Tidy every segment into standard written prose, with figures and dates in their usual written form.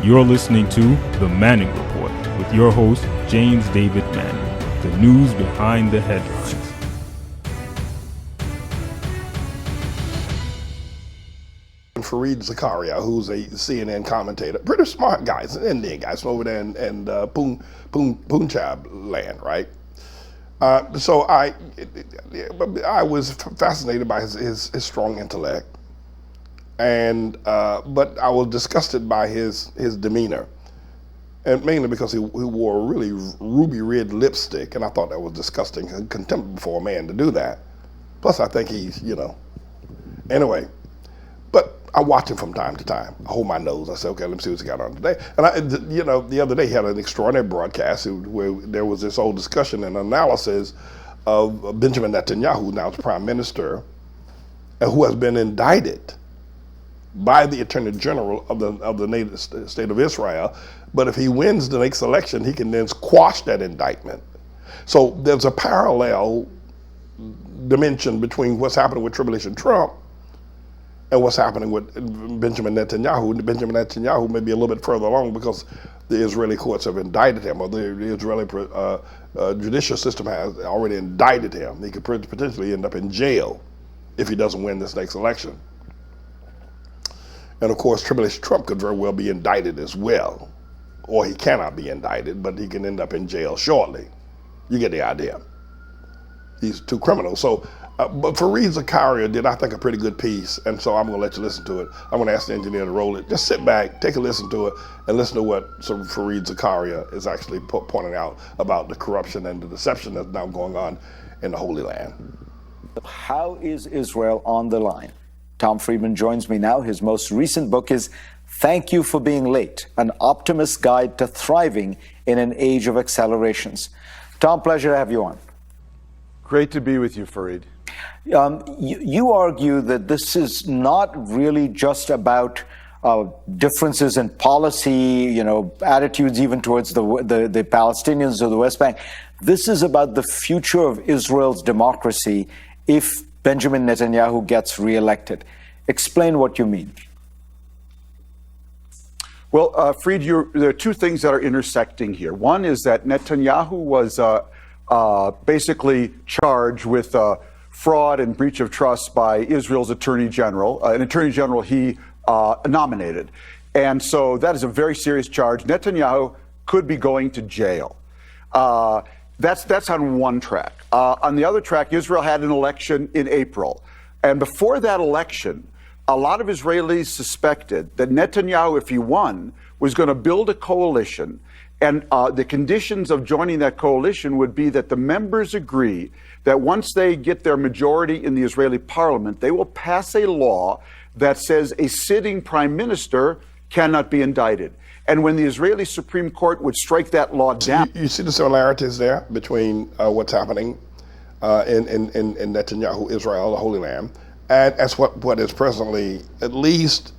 You're listening to The Manning Report with your host, James David Manning. The news behind the headlines. Fareed Zakaria, who's a CNN commentator, pretty smart guy, an Indian guy from over there in Punjab land, right? So I was fascinated by his strong intellect, and but I was disgusted by his demeanor, and mainly because he wore a really ruby red lipstick, and I thought that was disgusting and contemptible for a man to do that. Plus, I think he's, anyway. But I watch him from time to time. I hold my nose. I say, okay, let me see what's got on today. And the other day he had an extraordinary broadcast where there was this whole discussion and analysis of Benjamin Netanyahu, now the prime minister, who has been indicted by the Attorney General of the native state of Israel. But if he wins the next election, he can then quash that indictment. So there's a parallel dimension between what's happening with Tribulation Trump and what's happening with Benjamin Netanyahu. Benjamin Netanyahu may be a little bit further along because the Israeli courts have indicted him, or the Israeli judicial system has already indicted him. He could potentially end up in jail if he doesn't win this next election. And of course, Tribulation Trump could very well be indicted as well, or he cannot be indicted, but he can end up in jail shortly. You get the idea. These two criminals. So, but Fareed Zakaria did, I think, a pretty good piece, and so I'm going to let you listen to it. I'm going to ask the engineer to roll it. Just sit back, take a listen to it, and listen to what Fareed Zakaria is actually pointing out about the corruption and the deception that's now going on in the Holy Land. How is Israel on the line? Tom Friedman joins me now. His most recent book is Thank You for Being Late, An Optimist's Guide to Thriving in an Age of Accelerations. Tom, pleasure to have you on. Great to be with you, Fareed. You argue that this is not really just about differences in policy, attitudes even towards the Palestinians or the West Bank. This is about the future of Israel's democracy if Benjamin Netanyahu gets reelected. Explain what you mean. Well, Fareed, there are two things that are intersecting here. One is that Netanyahu was basically charged with fraud and breach of trust by Israel's attorney general, an attorney general he nominated. And so that is a very serious charge. Netanyahu could be going to jail. That's on one track. On the other track, Israel had an election in April. And before that election, a lot of Israelis suspected that Netanyahu, if he won, was going to build a coalition. And the conditions of joining that coalition would be that the members agree that once they get their majority in the Israeli parliament, they will pass a law that says a sitting prime minister cannot be indicted. And when the Israeli Supreme Court would strike that law down... You see the similarities there between what's happening in Netanyahu, Israel, the Holy Land, and that's what is presently at least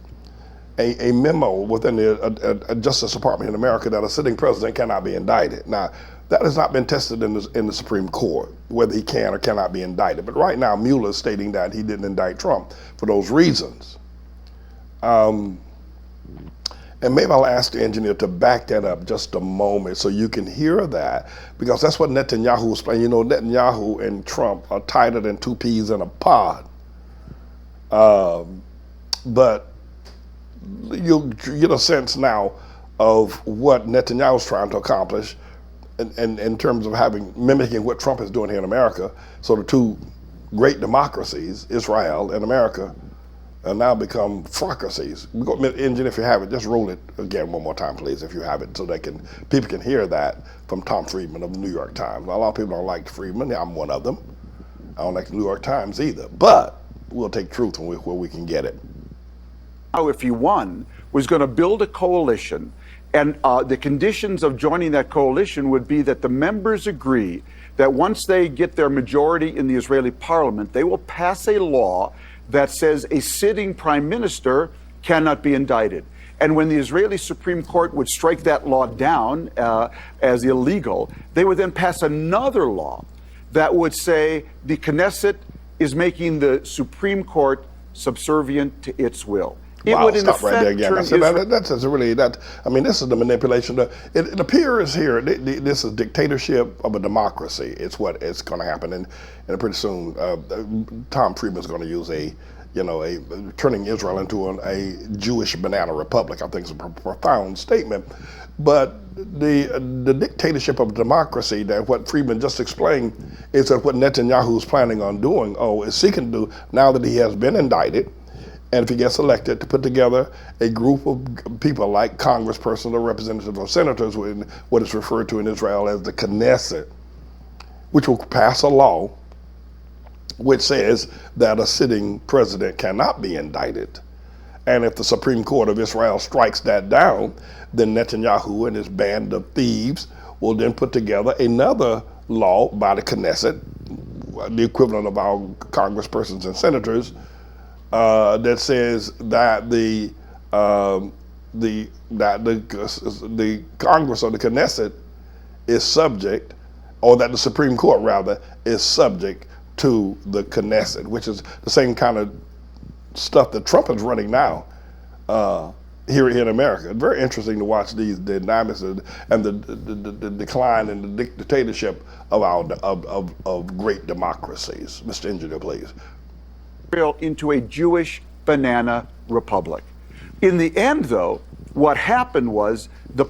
a memo within the Justice Department in America that a sitting president cannot be indicted. Now, that has not been tested in the Supreme Court, whether he can or cannot be indicted. But right now, Mueller is stating that he didn't indict Trump for those reasons. And maybe I'll ask the engineer to back that up just a moment so you can hear that, because that's what Netanyahu was playing. Netanyahu and Trump are tighter than two peas in a pod. But you get a sense now of what Netanyahu's trying to accomplish in terms of mimicking what Trump is doing here in America. So the two great democracies, Israel and America, have now become frocracies. Engine, if you have it, just roll it again one more time, please, if you have it, so people can hear that from Tom Friedman of the New York Times. A lot of people don't like Friedman. I'm one of them. I don't like the New York Times either. But we'll take truth where we can get it. If he won, was going to build a coalition, and the conditions of joining that coalition would be that the members agree that once they get their majority in the Israeli parliament, they will pass a law that says a sitting prime minister cannot be indicted. And when the Israeli Supreme Court would strike that law down as illegal, they would then pass another law that would say the Knesset is making the Supreme Court subservient to its will. It Wow, would in stop right there effect again. turn I said, Israel. that's really that. I mean, this is the manipulation. It appears here this is dictatorship of a democracy. It's what it's going to happen, and pretty soon Tom Friedman's going to use turning Israel into a Jewish banana republic. I think it's a profound statement, but the dictatorship of democracy, that what Friedman just explained, is that what Netanyahu is planning on doing, is seeking to do now that he has been indicted. And if he gets elected, to put together a group of people like congresspersons or representatives or senators in what is referred to in Israel as the Knesset, which will pass a law which says that a sitting president cannot be indicted. And if the Supreme Court of Israel strikes that down, then Netanyahu and his band of thieves will then put together another law by the Knesset, the equivalent of our congresspersons and senators, that says that the Congress or the Knesset is subject, or that the Supreme Court rather is subject to the Knesset, which is the same kind of stuff that Trump is running now here in America. It's very interesting to watch these dynamics and the decline and the dictatorship of great democracies. Mr. Engineer, please. Israel into a Jewish banana republic. In the end, though, what happened was the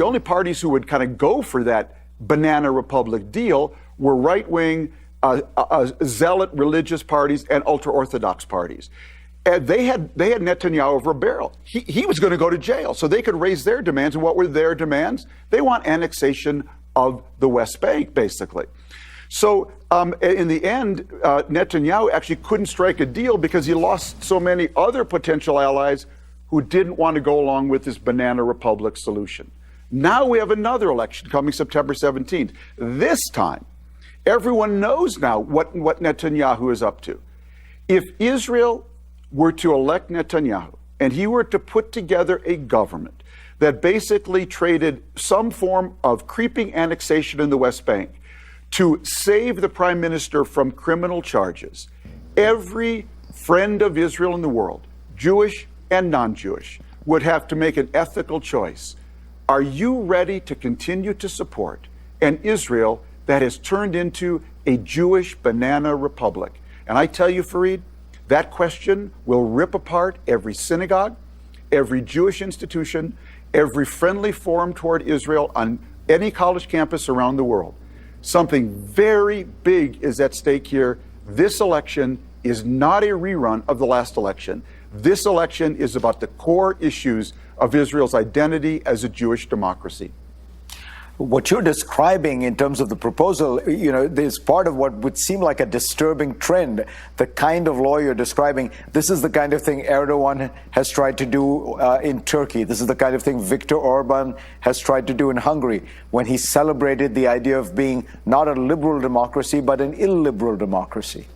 only parties who would kind of go for that banana republic deal were right-wing, zealot religious parties and ultra-Orthodox parties. And they had Netanyahu over a barrel. He was going to go to jail, so they could raise their demands. And what were their demands? They want annexation of the West Bank, basically. So in the end, Netanyahu actually couldn't strike a deal because he lost so many other potential allies who didn't want to go along with this banana republic solution. Now we have another election coming September 17th. This time, everyone knows now what Netanyahu is up to. If Israel were to elect Netanyahu and he were to put together a government that basically traded some form of creeping annexation in the West Bank to save the prime minister from criminal charges, every friend of Israel in the world, Jewish and non-Jewish, would have to make an ethical choice. Are you ready to continue to support an Israel that has turned into a Jewish banana republic? And I tell you, Fareed, that question will rip apart every synagogue, every Jewish institution, every friendly forum toward Israel on any college campus around the world. Something very big is at stake here. This election is not a rerun of the last election. This election is about the core issues of Israel's identity as a Jewish democracy. What you're describing in terms of the proposal, is part of what would seem like a disturbing trend. The kind of law you're describing, this is the kind of thing Erdogan has tried to do in Turkey. This is the kind of thing Viktor Orban has tried to do in Hungary when he celebrated the idea of being not a liberal democracy, but an illiberal democracy.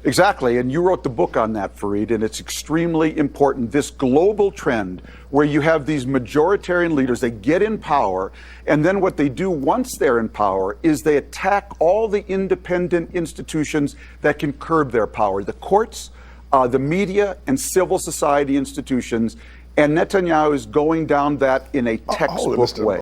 Exactly, and you wrote the book on that, Fareed, and it's extremely important. This global trend where you have these majoritarian leaders, they get in power, and then what they do once they're in power is they attack all the independent institutions that can curb their power, the courts, the media, and civil society institutions, and Netanyahu is going down that in a textbook way.